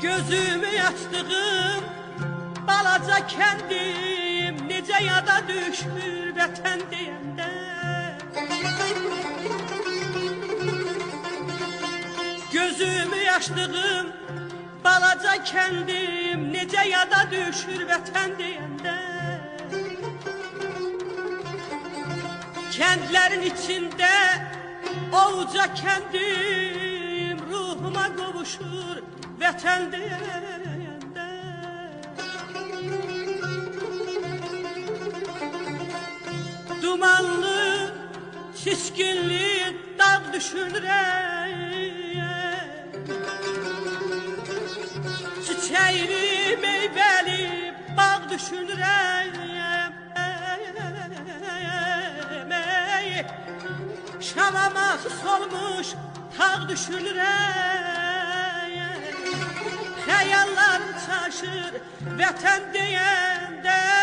Gözümü açtığım balaca kendim necə yada düşmür vətən deyəndə. Gözümü açtığım balaca kendim necə yada düşür vətən deyəndə. Kəndlərin içində ovuca kendim ruhuma qovuşur vətən deyəndə. Dumanlı, çiskinli dağ düşünürəm, çiçəkli, meyvəli bağ düşünürəm. Şamaması solmuş tağ düşünürəm. Xəyallarım çaşır vətən deyəndə.